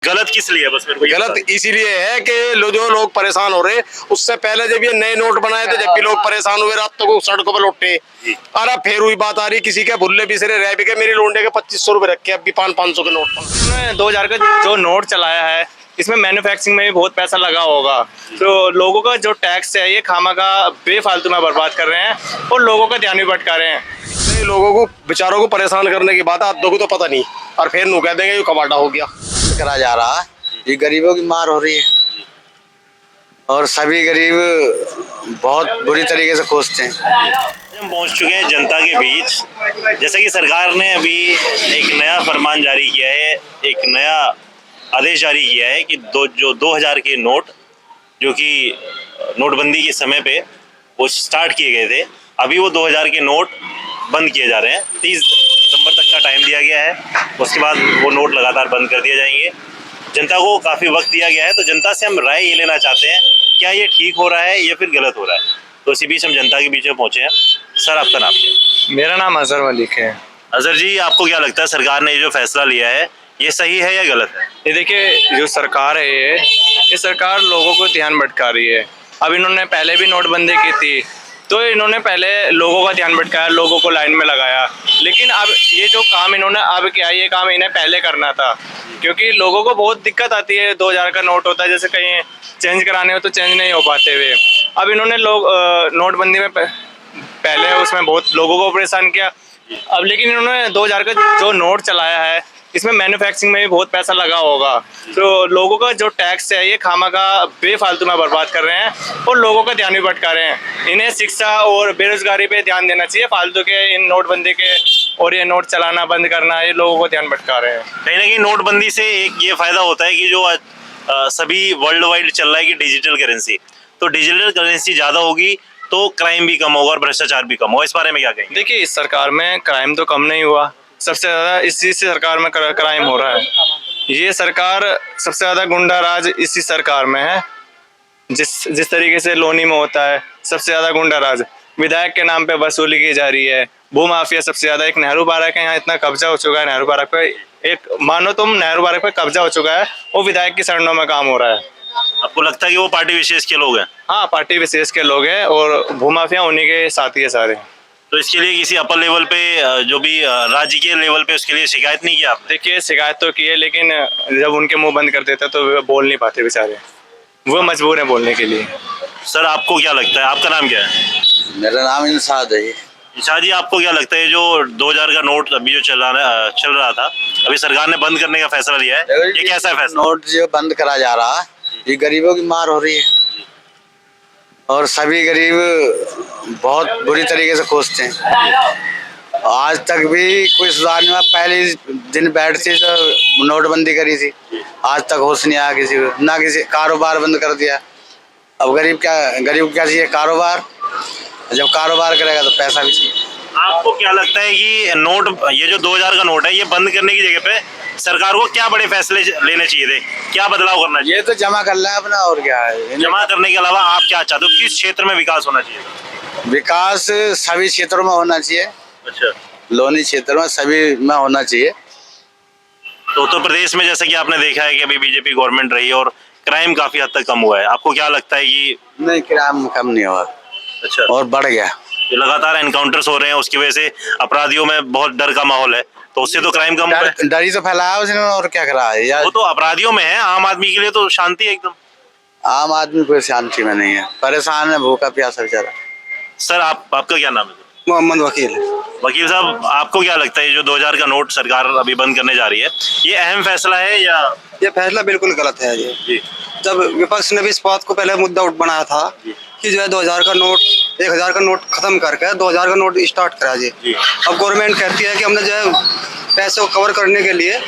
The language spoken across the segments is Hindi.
गलत किस लिए है, बस मेरे को ये गलत इसीलिए है कि जो लोग परेशान हो रहे हैं, उससे पहले जब ये नए नोट बनाए थे, जब भी लोग परेशान हुए रातों को सड़कों पर लौटे। अरे फिर हुई बात आ रही किसी के भुल्ले बिसरे रह भी के मेरी लोंडे के 2500 रुपए रखे, अब भी 500 के नोट। 2000 का जो नोट चलाया है, इसमें मैन्युफैक्चरिंग में भी बहुत पैसा लगा होगा, तो लोगों का जो टैक्स है ये खामखा बेफालतू में बर्बाद कर रहे हैं और लोगों का ध्यान भी भटका रहे हैं। लोगों को बेचारों को परेशान करने की बात आदों को तो पता नहीं, और फिर नू कह देंगे ये कबाड़ा हो गया। करा जा रहा है, ये गरीबों की मार हो रही है और सभी गरीब बहुत बुरी तरीके से कोसते हैं। हम पहुंच चुके हैं जनता के बीच। जैसा कि सरकार ने अभी एक नया फरमान जारी किया है, एक नया आदेश जारी किया है कि 2000 के नोट, जो कि नोटबंदी के समय पे वो स्टार्ट किए गए थे, अभी वो 2000 के नोट बंद किए जा रहे हैं। 30 दिसंबर तक का टाइम दिया गया है, उसके बाद वो नोट लगातार बंद कर दिए जाएंगे। जनता को काफ़ी वक्त दिया गया है, तो जनता से हम राय ये लेना चाहते हैं क्या ये ठीक हो रहा है या फिर गलत हो रहा है। तो इसी बीच हम जनता के बीच में पहुंचे हैं। सर, आपका नाम क्या है? मेरा नाम अजहर मलिक है। अजहर जी, आपको क्या लगता है सरकार ने ये जो फैसला लिया है ये सही है या गलत है? ये देखिए, जो सरकार है ये सरकार लोगों को ध्यान भटका रही है। अब इन्होंने पहले भी नोटबंदी की थी, तो इन्होंने पहले लोगों का ध्यान भटकाया, लोगों को लाइन में लगाया, लेकिन अब ये जो काम इन्होंने अब किया, ये काम इन्हें पहले करना था, क्योंकि लोगों को बहुत दिक्कत आती है। 2000 का नोट होता है, जैसे कहीं चेंज कराने हो तो चेंज नहीं हो पाते हुए। अब इन्होंने नोटबंदी में पहले उसमें बहुत लोगों को परेशान किया। अब लेकिन इन्होंने 2000 का जो नोट चलाया है, इसमें मैन्युफैक्चरिंग में भी बहुत पैसा लगा होगा, तो लोगों का जो टैक्स है ये खामखा बेफालतू में बर्बाद कर रहे हैं और लोगों का ध्यान भी भटका रहे हैं। इन्हें शिक्षा और बेरोजगारी पे ध्यान देना चाहिए, फालतू के इन नोटबंदी के और ये नोट चलाना बंद करना, ये लोगों को ध्यान भटका रहे हैं। कहीं ना कहीं नोटबंदी से एक ये फायदा होता है कि जो सभी वर्ल्ड वाइड चल रहा है कि डिजिटल करेंसी, तो डिजिटल करेंसी ज़्यादा होगी तो क्राइम भी कम होगा और भ्रष्टाचार भी कम होगा। इस बारे में क्या कहेंगे? देखिए, इस सरकार में क्राइम तो कम नहीं हुआ, सबसे ज़्यादा इसी सरकार में क्राइम हो रहा है। ये सरकार सबसे ज़्यादा गुंडा राज इसी सरकार में है। जिस तरीके से लोनी में होता है, सबसे ज़्यादा गुंडा राज विधायक के नाम पे वसूली की जा रही है। भू माफिया सबसे ज़्यादा, एक नेहरू पार्क है यहाँ, इतना कब्जा हो चुका है नेहरू पार्क पे, एक मानो तुम नेहरू पार्क पे कब्जा हो चुका है, वो विधायक की शरणों में काम हो रहा है। आपको लगता है कि वो पार्टी विशेष के लोग हैं? हाँ, पार्टी विशेष के लोग हैं और भूमाफिया उन्हीं के साथी है सारे। तो इसके लिए किसी अपर लेवल पे, जो भी राज्य के लेवल पे, उसके लिए शिकायत नहीं की आपने? देखिए, शिकायत तो की है, लेकिन जब उनके मुंह बंद कर देते तो वे बोल नहीं पाते बेचारे, वो मजबूर हैं बोलने के लिए। सर, आपको क्या लगता है, आपका नाम क्या है? मेरा नाम इंसाद है। शाह जी, आपको क्या लगता है जो 2000 का नोट अभी जो चल रहा था, अभी सरकार ने बंद करने का फैसला लिया है, ये कैसा है फैसला? नोट जो बंद करा जा रहा है, ये गरीबों की मार हो रही है और सभी गरीब बहुत बुरी तरीके से कोसते हैं। आज तक भी कोई सुधार नहीं हुआ। पहले दिन बैठती तो नोटबंदी करी थी, आज तक होश नहीं आया किसी को, ना किसी कारोबार बंद कर दिया। अब गरीब क्या चाहिए? कारोबार। जब कारोबार करेगा तो पैसा भी चाहिए। आपको क्या लगता है कि नोट, ये जो 2000 का नोट है, ये बंद करने की जगह पे सरकार को क्या बड़े फैसले लेने चाहिए थे, क्या बदलाव करना चाहिए? ये तो जमा कर लें अपना, और क्या है। जमा करने के अलावा आप क्या चाहते हो, किस क्षेत्र में विकास होना चाहिए? विकास सभी क्षेत्रों में होना चाहिए। अच्छा, लोनी क्षेत्र में सभी में होना चाहिए। तो उत्तर प्रदेश में जैसे कि आपने देखा है कि अभी बीजेपी गवर्नमेंट रही है और क्राइम काफी हद तक कम हुआ है, आपको क्या लगता है कि? नहीं, क्राइम कम नहीं हुआ। अच्छा, और बढ़ गया। जो लगातार एनकाउंटर्स हो रहे हैं उसकी वजह से अपराधियों में बहुत डर का माहौल है, तो उससे तो क्राइम कम हुआ है। डर ही तो फैलाया उसने, और क्या करा है यार। वो तो अपराधियों में है, आम आदमी के लिए तो शांति है एकदम। आम आदमी कोई शांति में नहीं है, परेशान है, भूखा प्यासा बेचारा। सर, आपका क्या नाम है? मोहम्मद वकील। वकील साहब, आपको क्या लगता है जो 2000 का नोट सरकार अभी बंद करने जा रही है, ये अहम फैसला है या? ये फैसला बिल्कुल गलत है ये। जी। जब विपक्ष ने भी इस बात को पहले मुद्दा बनाया था कि जो है 2000 का नोट, 1000 का नोट खत्म करके 2000 का नोट स्टार्ट करा जी। अब गवर्नमेंट कहती है कि हमने जो है पैसे को कवर करने के लिए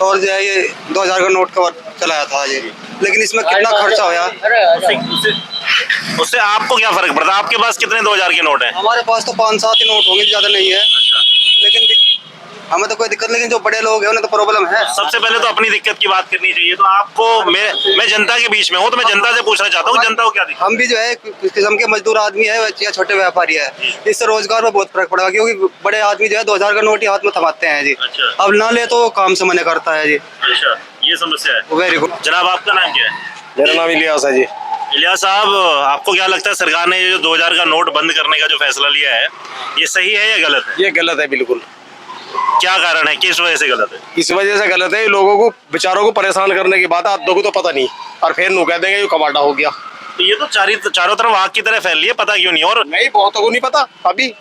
और जो है ये 2000 का नोट कवर चलाया था जी, लेकिन इसमें कितना खर्चा होया? उससे आपको क्या फर्क पड़ता है? आपके पास कितने 2000 के नोट हैं? हमारे पास तो 5-7 ही नोट होंगे, ज्यादा नहीं है, लेकिन हमें तो कोई दिक्कत, लेकिन जो बड़े लोग हैं उन्हें तो प्रॉब्लम है। सबसे पहले तो अपनी दिक्कत की बात करनी चाहिए। तो आपको, मैं जनता के बीच में हूँ, तो मैं जनता से पूछना चाहता हूँ, जनता को क्या दिक्कत? हम भी जो है किस किस्म के मजदूर आदमी है या छोटे व्यापारी है, इससे रोजगार में बहुत फर्क पड़ेगा, क्योंकि बड़े आदमी जो है 2000 का नोट ही हाथ में थमाते हैं जी। अच्छा। अब ना ले तो काम से मना करता है जी। अच्छा, ये समस्या है। Very good. जनाब आपका नाम क्या है? मेरा नाम इलियास है जी। इलियास साहब, आपको क्या लगता है सरकार ने ये जो 2000 का नोट बंद करने का जो फैसला लिया है, ये सही है या गलत है? ये गलत है बिल्कुल। क्या कारण है, किस वजह से गलत है? इस वजह से गलत है, लोगों को बेचारों को परेशान करने की बात है, आधों को तो पता नहीं और फिर नु कह देंगे ये कबाड़ा हो गया। तो ये तो चारों तरफ आग की तरह फैल रही है, पता क्यों नहीं? और नहीं, बहुतों को नहीं पता। अभी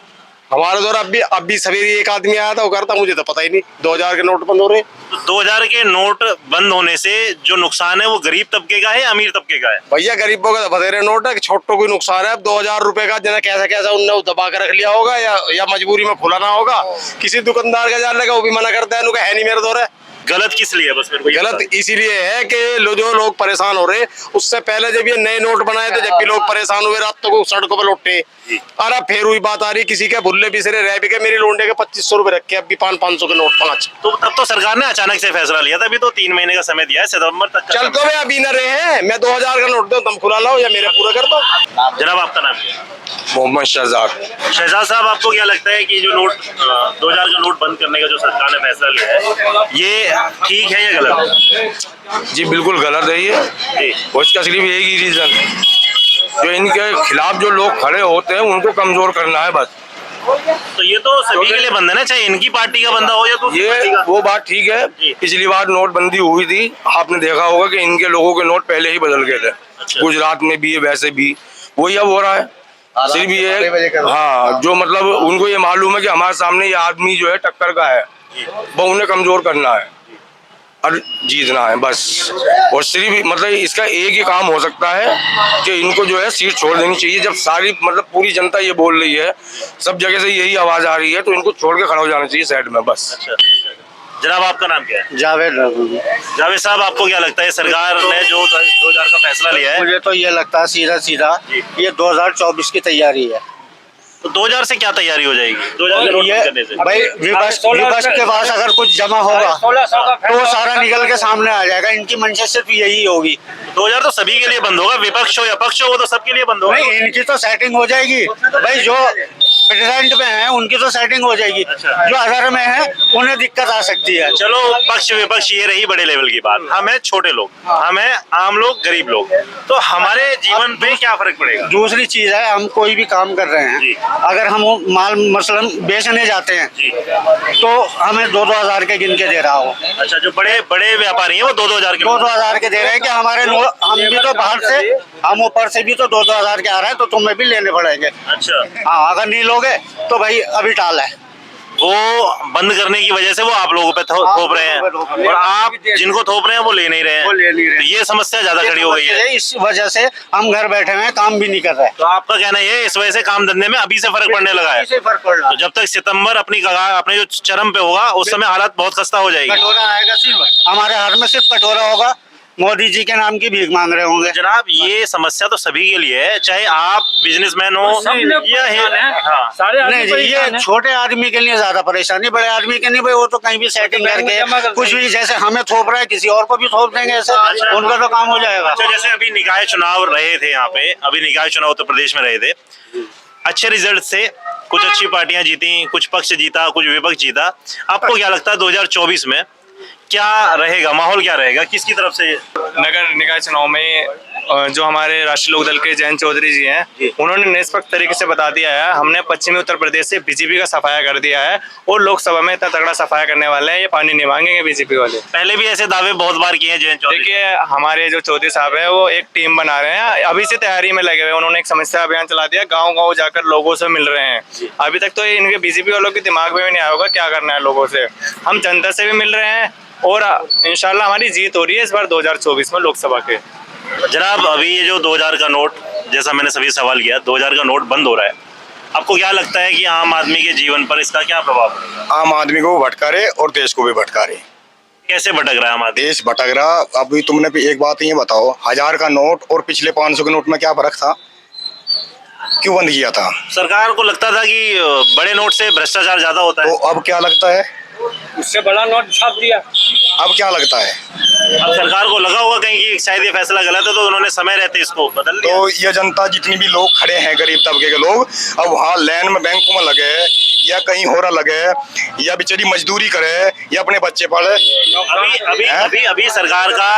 हमारे दौर अभी सवेरे एक आदमी आया था, वो करता मुझे तो पता ही नहीं 2000 के नोट बंद हो रहे। तो 2000 के नोट बंद होने से जो नुकसान है वो गरीब तबके का है या अमीर तबके का है? भैया गरीबों का तो बतेरे नोट है, छोटों को नुकसान है। अब 2000 रुपए का जना कैसा कैसा उनने दबा के रख लिया होगा या मजबूरी में खुलाना होगा। किसी दुकानदार का जानने का वो भी मना करता है, उनका है नहीं मेरे दौर है। गलत किस लिए है, बस मेरे को ये गलत इसीलिए है कि जो लोग परेशान हो रहे, उससे पहले जब ये नए नोट बनाए थे, जब भी लोग परेशान हुए रातों को सड़कों पर लौटे। और अब फिर हुई बात आ रही, किसी के भुल्ले बिसरे रह भी के मेरी लोंडे के 2500 रुपए रखे, अभी 500 के नोट 5। तो तब तो सरकार ने अचानक से फैसला लिया था, अभी तो 3 महीने का समय दिया है, सितंबर तक का चल तो समय। मैं अभी न रहे हैं, मैं 2000 का नोट दूं तुम खुला लाओ या मेरे पूरा कर दो। जनाब आपका नाम क्या है? मोहम्मद शहजाद। शहजाद साहब, आपको क्या लगता है कि जो नोट 2000 का नोट बंद करने का जो सरकार ने फैसला लिया है, ये ठीक है या गलत है? जी बिल्कुल गलत है ये। जी। और इसका सिर्फ एक ही रीजन, जो इनके खिलाफ जो लोग खड़े होते हैं उनको कमजोर करना है बस। तो ये तो सभी के लिए बंद है ना, चाहे इनकी पार्टी का बंदा हो या दूसरी पार्टी ये का। वो बात ठीक है। जी। पिछली बार नोटबंदी हुई थी, आपने देखा होगा कि इनके लोगों के नोट पहले ही बदल गए थे। अच्छा। गुजरात में भी वैसे भी वही अब हो रहा है। सिर्फ ये हाँ, जो मतलब उनको ये मालूम है कि हमारे सामने ये आदमी जो है टक्कर का है, वो उन्हें कमजोर करना है और जीतना है बस। और सिर्फ मतलब इसका एक ही काम हो सकता है कि इनको जो है सीट छोड़ देनी चाहिए। जब सारी मतलब पूरी जनता ये बोल रही है, सब जगह से यही आवाज आ रही है, तो इनको छोड़ के खड़ा हो जाना चाहिए साइड में बस। अच्छा। जनाब आपका नाम क्या है? जावेद। जावेद साहब, आपको क्या लगता है सरकार ने जो 2000 का फैसला लिया है, मुझे तो ये लगता है सीधा सीधा जी। ये 2024 की तैयारी है। तो 2000 से क्या तैयारी हो जाएगी 2000 का नोट ये बंद करने से? भाई विपक्ष के पास अगर कुछ जमा होगा तो वो सारा निकल के सामने आ जाएगा। इनकी मंशा सिर्फ यही होगी। 2000 तो सभी के लिए बंद होगा, विपक्ष हो या पक्ष हो, वो तो सबके लिए बंद होगा। नहीं, इनकी तो सेटिंग हो जाएगी भाई। जो प्रेसिडेंट में है उनकी तो सेटिंग हो जाएगी। अच्छा। जो अदर में है उन्हें दिक्कत आ सकती है। चलो, पक्ष विपक्ष ये रही बड़े लेवल की बात। हम है छोटे लोग, हम है आम लोग, गरीब लोग, तो हमारे जीवन पे क्या फर्क पड़ेगा? दूसरी चीज है, हम कोई भी काम कर रहे जी। हैं, अगर हम वो माल मसलन बेचने जाते हैं जी। तो हमें 2-2 हजार के गिन के दे रहा हो। अच्छा, जो बड़े बड़े व्यापारी हैं वो 2-2 हजार के 2-2 हजार के दे रहे हैं कि हमारे हम भी तो बाहर से, हम ऊपर से भी तो 2-2 हजार के आ रहा है, तो तुम्हें भी लेने पड़ेंगे। अच्छा, हाँ, अगर नहीं लोगे तो भाई अभी टाल है। वो बंद करने की वजह से वो आप लोगों पे थोप रहे हैं, और आप जिनको थोप रहे हैं वो ले नहीं रहे हैं। वो ले नहीं रहे। तो ये समस्या ज्यादा खड़ी हो गई है। इस वजह से हम घर बैठे हुए हैं, काम भी नहीं कर रहे। तो आपका कहना ये है इस वजह से काम धंधे में अभी से फर्क पड़ने लगा है? इससे फर्क पड़ रहा तो जब तक सितंबर अपनी अपने जो चरम पे होगा उस समय हालत बहुत खस्ता हो जाएगी। कटोरा आएगा सिर्फ हमारे हाथ में, सिर्फ कटोरा होगा। मोदी जी के नाम की भीख मांग रहे होंगे। जनाब, ये समस्या तो सभी के लिए है, चाहे आप बिजनेसमैन हो या हाँ। नहीं जी, ये छोटे आदमी के लिए ज्यादा परेशानी, बड़े आदमी के नहीं भाई। वो तो कहीं भी सेटिंग करके कुछ भी, जैसे हमें थोप रहा है किसी और को भी थोप देंगे, ऐसे उनका तो काम हो जाएगा। अच्छा, जैसे अभी निकाय चुनाव रहे थे यहाँ पे, अभी निकाय चुनाव उत्तर प्रदेश में रहे थे, अच्छे रिजल्ट से कुछ अच्छी पार्टियां जीती, कुछ पक्ष जीता, कुछ विपक्ष जीता। आपको क्या लगता है 2024 में क्या रहेगा, माहौल क्या रहेगा, किसकी तरफ से? नगर निकाय चुनाव में जो हमारे राष्ट्रीय लोकदल के जयंत चौधरी जी हैं, उन्होंने निष्पक्ष तरीके से बता दिया है, हमने पश्चिमी उत्तर प्रदेश से बीजेपी का सफाया कर दिया है और लोकसभा में इतना तगड़ा सफाया करने वाले हैं, ये पानी नहीं मांगेंगे बीजेपी वाले। पहले भी ऐसे दावे बहुत बार किए हैं जयंत चौधरी। देखिए, हमारे जो चौधरी साहब है वो एक टीम बना रहे हैं, अभी से तैयारी में लगे हुए हैं। उन्होंने एक समस्या अभियान चला दिया, गाँव-गाँव जाकर लोगों से मिल रहे हैं। अभी तक तो इनके बीजेपी वालों के दिमाग में भी नहीं आया होगा क्या करना है लोगों से। हम जनता से भी मिल रहे हैं और इंशाल्लाह हमारी जीत हो रही है इस बार 2024 में लोकसभा के। जनाब, अभी ये जो 2000 का नोट, जैसा मैंने सभी सवाल किया, 2000 का नोट बंद हो रहा है, आपको क्या लगता है कि आम आदमी के जीवन पर इसका क्या प्रभाव पड़ेगा? आम आदमी को भटका रहे और देश को भी भटका रहे। कैसे भटक रहा है आम आदमी? देश भटक रहा। अभी तुमने भी एक बात ये बताओ, 1000 का नोट और पिछले 500 के नोट में क्या फर्क था? क्यों बंद किया था? सरकार को लगता था कि बड़े नोट से भ्रष्टाचार ज्यादा होता है। तो अब क्या लगता है? उससे बड़ा नोट छाप दिया। अब क्या लगता है? अब सरकार को लगा होगा कहीं कि शायद ये फैसला गलत है, तो उन्होंने समय रहते इसको बदल दिया। तो ये जनता जितनी भी लोग खड़े हैं, गरीब तबके के लोग, अब वहाँ लाइन में बैंकों में लगे या कहीं होरा लगे या बेचारी मजदूरी करे या अपने बच्चे पढ़े। अभी सरकार का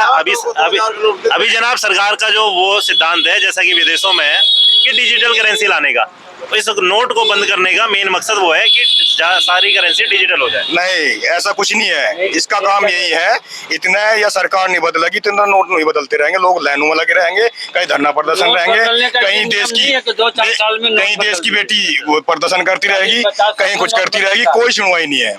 अभी जनाब सरकार का जो वो सिद्धांत है, जैसा कि विदेशों में है कि डिजिटल करेंसी लाने का, तो इस नोट को बंद करने का मेन मकसद वो है कि सारी करेंसी डिजिटल हो जाए। नहीं, ऐसा कुछ नहीं है। इसका काम यही है, इतना या सरकार नहीं बदलेगी इतना नोट नहीं बदलते रहेंगे, लोग लाइनों में लगे रहेंगे, कहीं धरना प्रदर्शन रहेंगे, कहीं देश की बेटी वो प्रदर्शन करती रहेगी, कहीं कुछ करती रहेगी, कोई सुनवाई नहीं है।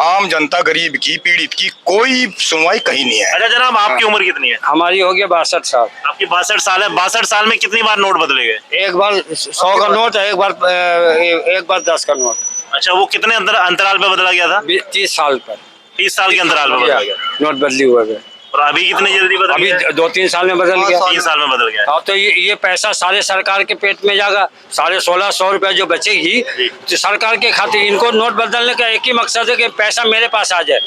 आम जनता, गरीब की, पीड़ित की कोई सुनवाई कहीं नहीं है। अच्छा जनाब, आपकी उम्र कितनी है? हमारी हो गया 62 साल। आपकी 62 साल है। 62 साल में कितनी बार नोट बदले गए? एक बार 100 का नोट है, एक बार 10 का नोट। अच्छा, वो कितने अंतराल पे बदला गया था? 30 साल पर। 30 साल के अंतराल पे बदला गया नोट बदली हुए थे। और अभी कितनी जल्दी बदल गया? अभी 2-3 साल में बदल गया। 3 साल में बदल गया। हाँ, तो ये पैसा सारे सरकार के पेट में जाएगा। 1650 रुपए जो बचेगी तो सरकार के खातिर, इनको नोट बदलने का एक ही मकसद है कि पैसा मेरे पास आ जाए।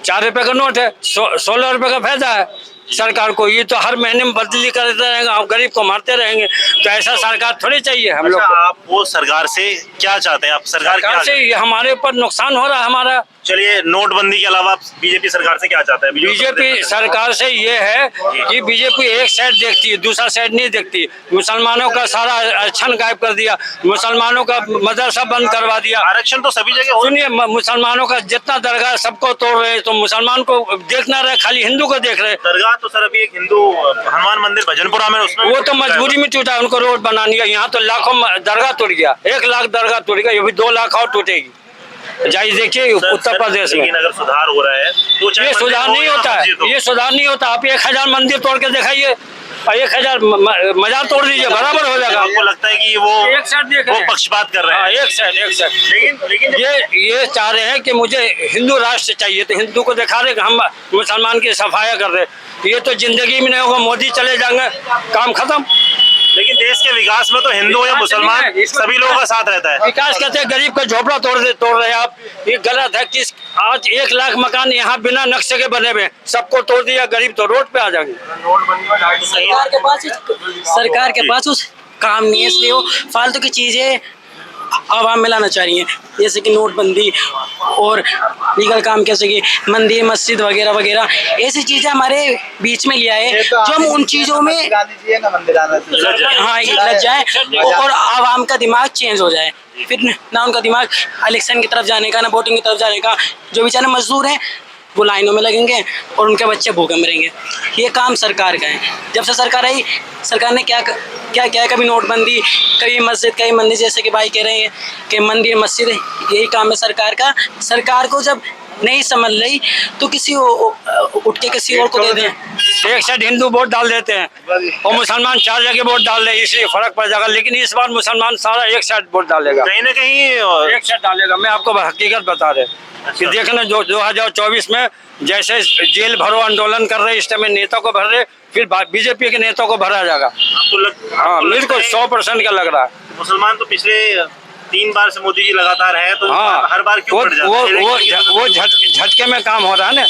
4 रुपए का नोट है, 16 रुपए का फायदा है सरकार को। ये तो हर महीने में बदली करते रहेंगे, आप गरीब को मारते रहेंगे, तो ऐसा सरकार थोड़ी चाहिए हम लोग। आप वो सरकार से क्या चाहते हैं? आप सरकार से ये हमारे ऊपर नुकसान हो रहा है हमारा। चलिए, नोटबंदी के अलावा बीजेपी सरकार से क्या चाहते हैं? बीजेपी सरकार से ये है कि बीजेपी एक साइड देखती है, दूसरा साइड नहीं देखती। मुसलमानों का सारा आरक्षण गायब कर दिया, मुसलमानों का मदरसा बंद करवा दिया। आरक्षण तो सभी जगह हो। सुनिए, मुसलमानों का जितना दरगाह सबको तोड़ रहे, तो मुसलमान को देख ना रहे, खाली हिंदू को देख रहे। दरगाह तो सर अभी एक हिंदू हनुमान मंदिर भजनपुरा में, उसमें वो तो मजबूरी में टूटा, उनको रोड बनानी है। यहाँ तो लाखों दरगाह टूट गया, 1 लाख दरगाह टूट गया, ये भी 2 लाख और टूटेगी। जाइए देखिए उत्तर प्रदेश में। लेकिन अगर सुधार हो रहा है तो ये सुधार नहीं होता है, ये सुधार नहीं होता। आप 1000 मंदिर तोड़ के दिखाइए और 1000 मजार तोड़ दीजिए, बराबर हो जाएगा। आपको लगता है कि वो एक साइड देख रहे हैं, पक्षपात कर रहे हैं? एक साइड। लेकिन ये चाह रहे हैं कि मुझे हिंदू राष्ट्र चाहिए, तो हिंदू को दिखा रहे कि हम मुसलमान की सफाया कर रहे। ये तो जिंदगी में नहीं होगा, मोदी चले जाएंगे, काम खत्म। लेकिन देश के विकास में तो हिंदू या मुसलमान सभी लोगों का साथ रहता है। विकास कहते हैं, गरीब का झोपड़ा तोड़ रहे हैं आप, ये गलत है। किस आज 1 लाख मकान यहाँ बिना नक्शे के बने हुए, सबको तोड़ दिया, गरीब तो रोड पे आ जाएंगे। सरकार के पास उस काम नहीं है, इसलिए वो फालतू की चीजें आवाम में लाना चाह रही है, जैसे कि नोटबंदी और लीगल काम, जैसे कि मंदिर मस्जिद वगैरह वगैरह, ऐसी चीजें हमारे बीच में लिया है जो हम उन चीजों में हाँ लग जाए और आवाम का दिमाग चेंज हो जाए। फिर ना उनका दिमाग इलेक्शन की तरफ जाने का, ना वोटिंग की तरफ जाने का। जो बेचारे मजदूर हैं वो लाइनों में लगेंगे और उनके बच्चे भूखे मरेंगे। ये काम सरकार का है। जब से सरकार आई, सरकार ने क्या क्या है, कभी नोटबंदी, कभी मस्जिद, कभी मंदिर, जैसे कि भाई कह रहे हैं कि मंदिर मस्जिद, यही काम है सरकार का। सरकार को जब नहीं समझ रही तो किसी उठ के किसी और को दे दें। एक साइड हिंदू वोट डाल देते हैं और मुसलमान 4 जगह वोट डाल रहे हैं, इसलिए फर्क पड़ जाएगा। लेकिन इस बार मुसलमान सारा एक साइड वोट डालेगा, कहीं ना कहीं एक साइड डालेगा। मैं आपको हकीकत बता रहे कि देखना, 2024 में जैसे जेल भरो आंदोलन कर रहे, इस टाइम नेता को भर रहे, फिर बीजेपी के नेता को भरा जाएगा। हाँ, मेरे को 100% का लग रहा है। मुसलमान तो पिछले 3 बार से मोदी जी लगातार है, तो हाँ, हर बार क्यों वो झटके में काम हो रहा है ना,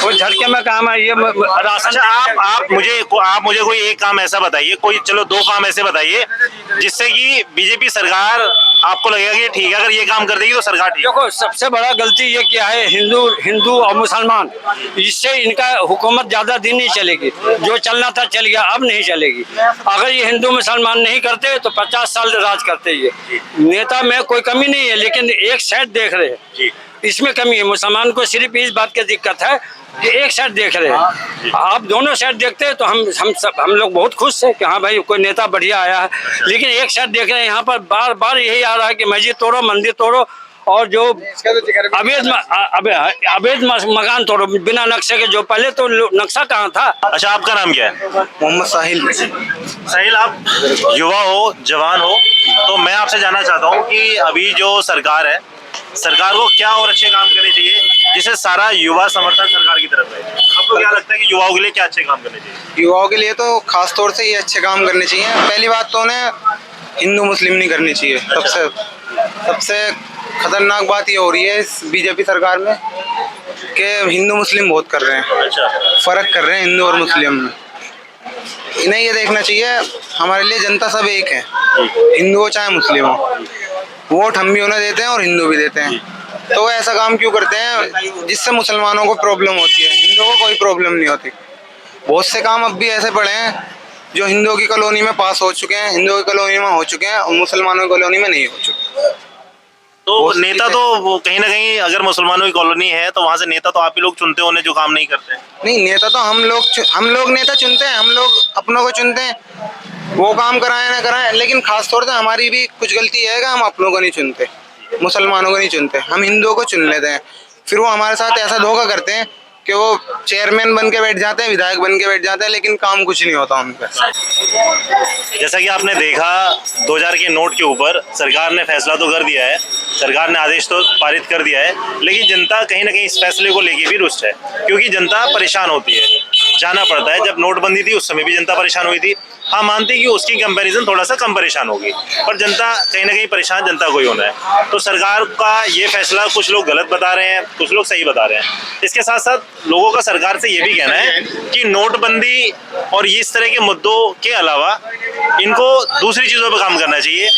वो झटके में काम है। ये राशन। अच्छा, आप मुझे कोई एक काम ऐसा बताइए, कोई चलो 2 काम ऐसे बताइए जिससे कि बीजेपी सरकार आपको लगेगा कि ठीक है, अगर ये काम कर देगी तो सरकार ठीक है। देखो, सबसे बड़ा गलती ये क्या है, हिंदू और मुसलमान, इससे इनका हुकूमत ज्यादा दिन नहीं चलेगी। जो चलना था चल गया, अब नहीं चलेगी। अगर ये हिंदू मुसलमान नहीं करते तो 50 साल राज करते। ये नेता में कोई कमी नहीं है, लेकिन एक साइड देख रहे हैं, इसमें कमी है। मुसलमान को सिर्फ इस बात की दिक्कत है कि एक साइड देख रहे हैं। आप दोनों साइड देखते हैं तो हम लोग बहुत खुश हैं कि हाँ भाई, कोई नेता बढ़िया आया है। लेकिन एक साइड देख रहे हैं, यहाँ पर बार बार यही आ रहा है कि मस्जिद तोड़ो, मंदिर तोड़ो, और जो अवैध मकान तोड़ो बिना नक्शे के। जो पहले तो नक्शा कहाँ था। अच्छा, आपका नाम क्या है? मोहम्मद साहिल। साहिल, आप युवा हो, जवान हो, तो मैं आपसे जानना चाहता हूँ कि अभी जो सरकार है, सरकार को क्या और अच्छे काम करने चाहिए जिससे सारा युवा समर्थन सरकार की तरफ रहे? आपको क्या लगता है कि युवाओं के लिए क्या अच्छे काम करने चाहिए? युवाओं के लिए तो खास तौर से ये अच्छे काम करने चाहिए। पहली बात तो उन्हें हिंदू मुस्लिम नहीं करनी चाहिए। सबसे खतरनाक बात ये हो रही है इस बीजेपी सरकार में कि हिंदू मुस्लिम बहुत कर रहे हैं, अच्छा, फर्क कर रहे हैं हिंदू और मुस्लिम में। इन्हें ये देखना चाहिए हमारे लिए जनता सब एक है, हिंदू हो चाहे मुस्लिम हो, वोट हम भी उन्हें देते हैं और हिंदू भी देते हैं। तो वो ऐसा काम क्यों करते हैं जिससे मुसलमानों को प्रॉब्लम होती है, हिंदुओं को कोई प्रॉब्लम नहीं होती। बहुत से काम अब भी ऐसे पड़े हैं जो हिंदुओं की कॉलोनी में पास हो चुके हैं, हिंदुओं की कॉलोनी में हो चुके हैं और मुसलमानों की कॉलोनी में नहीं हो चुके। तो नेता तो वो कहीं ना कहीं अगर मुसलमानों की कॉलोनी है तो वहां से नेता तो आप ही लोग चुनते होने जो काम नहीं करते। नहीं, नेता तो हम लोग नेता चुनते हैं, हम लोग अपनों को चुनते हैं, वो काम कराएं ना कराएं, लेकिन खास तौर से हमारी भी कुछ गलती है कि हम अपनों को नहीं चुनते, मुसलमानों को नहीं चुनते, हम हिंदुओं को चुन लेते हैं। फिर वो हमारे साथ ऐसा धोखा करते हैं कि वो चेयरमैन बन के बैठ जाते हैं, विधायक बन के बैठ जाते हैं, लेकिन काम कुछ नहीं होता उनका। जैसा कि आपने देखा 2000 के नोट के ऊपर सरकार ने फैसला तो कर दिया है, सरकार ने आदेश तो पारित कर दिया है, लेकिन जनता कहीं ना कहीं इस फैसले को लेके भी रुष्ट है, क्योंकि जनता परेशान होती है, जाना पड़ता है। जब नोटबंदी थी उस समय भी जनता परेशान हुई थी, हाँ मानते हैं कि उसकी कंपैरिजन थोड़ा सा कम परेशान होगी, पर जनता कहीं ना कहीं परेशान जनता को ही होना है। तो सरकार का ये फैसला कुछ लोग गलत बता रहे हैं, कुछ लोग सही बता रहे हैं। इसके साथ साथ लोगों का सरकार से ये भी कहना है कि नोटबंदी और इस तरह के मुद्दों के अलावा इनको दूसरी चीज़ों पर काम करना चाहिए।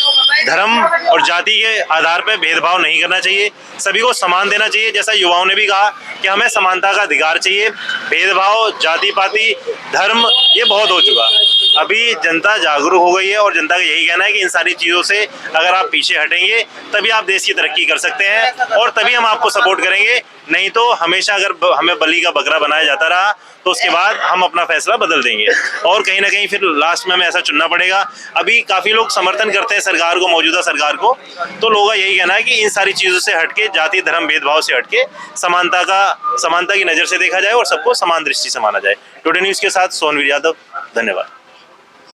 धर्म और जाति के आधार पर भेदभाव नहीं करना चाहिए, सभी को समान देना चाहिए। जैसा युवाओं ने भी कहा कि हमें समानता का अधिकार चाहिए, भेदभाव जाति पाति धर्म ये बहुत हो चुका। अभी जनता जागरूक हो गई है और जनता का यही कहना है कि इन सारी चीज़ों से अगर आप पीछे हटेंगे तभी आप देश की तरक्की कर सकते हैं और तभी हम आपको सपोर्ट करेंगे। नहीं तो हमेशा अगर हमें बलि का बकरा बनाया जाता रहा तो उसके बाद हम अपना फैसला बदल देंगे और कहीं ना कहीं फिर लास्ट में हमें ऐसा चुनना पड़ेगा। अभी काफ़ी लोग समर्थन करते हैं सरकार को, मौजूदा सरकार को, तो लोगों का यही कहना है कि इन सारी चीज़ों से हटके, जाति धर्म भेदभाव से हटके समानता की नज़र से देखा जाए और सबको समान दृष्टि से माना जाए। टुडे न्यूज़ के साथ सोनवीर यादव, धन्यवाद।